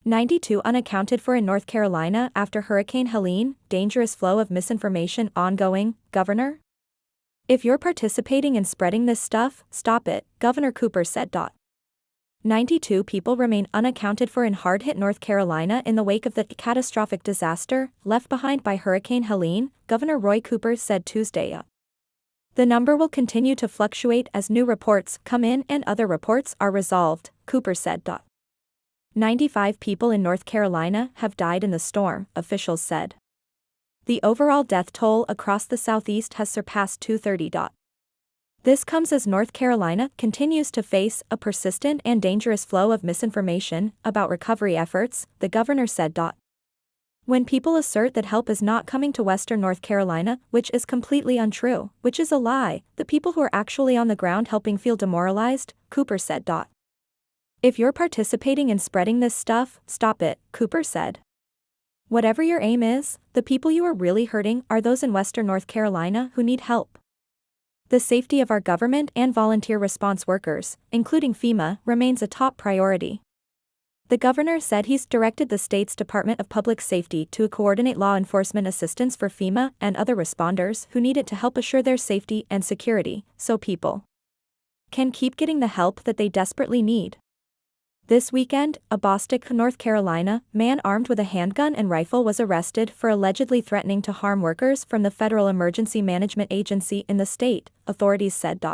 92 unaccounted for in North Carolina after Hurricane Helene, dangerous flow of misinformation ongoing, Governor? If you're participating in spreading this stuff, stop it, Governor Cooper said. 92 people remain unaccounted for in hard-hit North Carolina in the wake of the catastrophic disaster left behind by Hurricane Helene, Governor Roy Cooper said Tuesday. The number will continue to fluctuate as new reports come in and other reports are resolved, Cooper said. 95 people in North Carolina have died in the storm, officials said. The overall death toll across the Southeast has surpassed 230. This comes as North Carolina continues to face a persistent and dangerous flow of misinformation about recovery efforts, the governor said. When people assert that help is not coming to Western North Carolina, which is completely untrue, which is a lie, the people who are actually on the ground helping feel demoralized, Cooper said. If you're participating in spreading this stuff, stop it, Cooper said. Whatever your aim is, the people you are really hurting are those in Western North Carolina who need help. The safety of our government and volunteer response workers, including FEMA, remains a top priority. The governor said he's directed the state's Department of Public Safety to coordinate law enforcement assistance for FEMA and other responders who need it to help assure their safety and security, so people can keep getting the help that they desperately need. This weekend, a Boston, North Carolina, man armed with a handgun and rifle was arrested for allegedly threatening to harm workers from the Federal Emergency Management Agency in the state, authorities said.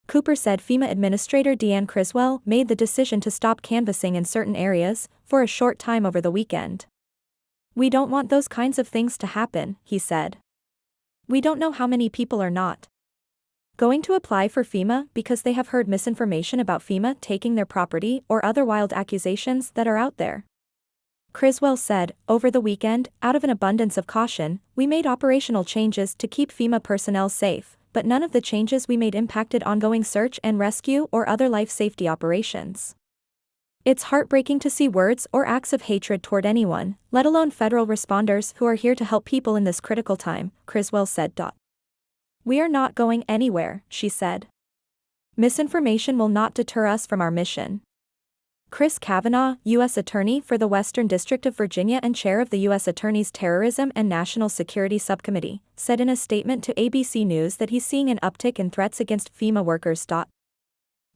Cooper said FEMA Administrator Deanne Criswell made the decision to stop canvassing in certain areas for a short time over the weekend. We don't want those kinds of things to happen, he said. We don't know how many people are not going to apply for FEMA because they have heard misinformation about FEMA taking their property or other wild accusations that are out there. Criswell said, over the weekend, out of an abundance of caution, we made operational changes to keep FEMA personnel safe, but none of the changes we made impacted ongoing search and rescue or other life safety operations. It's heartbreaking to see words or acts of hatred toward anyone, let alone federal responders who are here to help people in this critical time, Criswell said. We are not going anywhere, she said. Misinformation will not deter us from our mission. Chris Kavanaugh, U.S. Attorney for the Western District of Virginia and Chair of the U.S. Attorney's Terrorism and National Security Subcommittee, said in a statement to ABC News that he's seeing an uptick in threats against FEMA workers.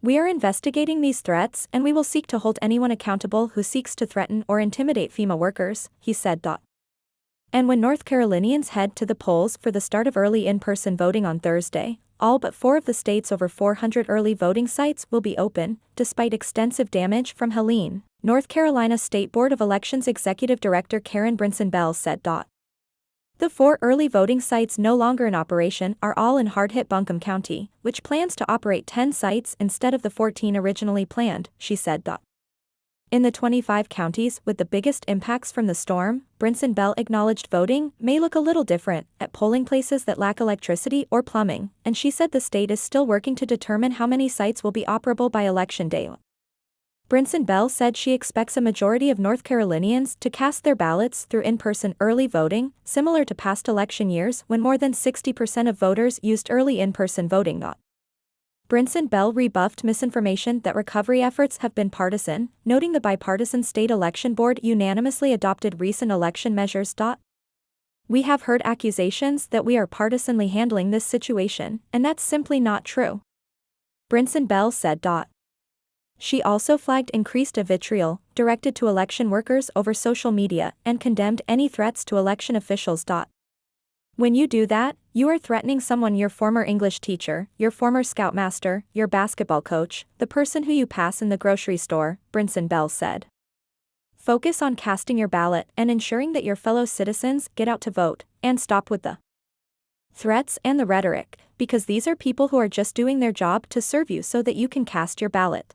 We are investigating these threats and we will seek to hold anyone accountable who seeks to threaten or intimidate FEMA workers, he said. And when North Carolinians head to the polls for the start of early in-person voting on Thursday, all but 4 of the state's over 400 early voting sites will be open, despite extensive damage from Helene, North Carolina State Board of Elections Executive Director Karen Brinson-Bell said. The 4 early voting sites no longer in operation are all in hard-hit Buncombe County, which plans to operate 10 sites instead of the 14 originally planned, she said. In the 25 counties with the biggest impacts from the storm, Brinson-Bell acknowledged voting may look a little different at polling places that lack electricity or plumbing, and she said the state is still working to determine how many sites will be operable by Election Day. Brinson-Bell said she expects a majority of North Carolinians to cast their ballots through in-person early voting, similar to past election years when more than 60% of voters used early in-person voting. Brinson-Bell rebuffed misinformation that recovery efforts have been partisan, noting the bipartisan state election board unanimously adopted recent election measures. We have heard accusations that we are partisanly handling this situation, and that's simply not true, Brinson-Bell said. She also flagged increased vitriol directed to election workers over social media and condemned any threats to election officials. When you do that, you are threatening someone, your former English teacher, your former scoutmaster, your basketball coach, the person who you pass in the grocery store, Brinson-Bell said. Focus on casting your ballot and ensuring that your fellow citizens get out to vote, and stop with the threats and the rhetoric, because these are people who are just doing their job to serve you so that you can cast your ballot.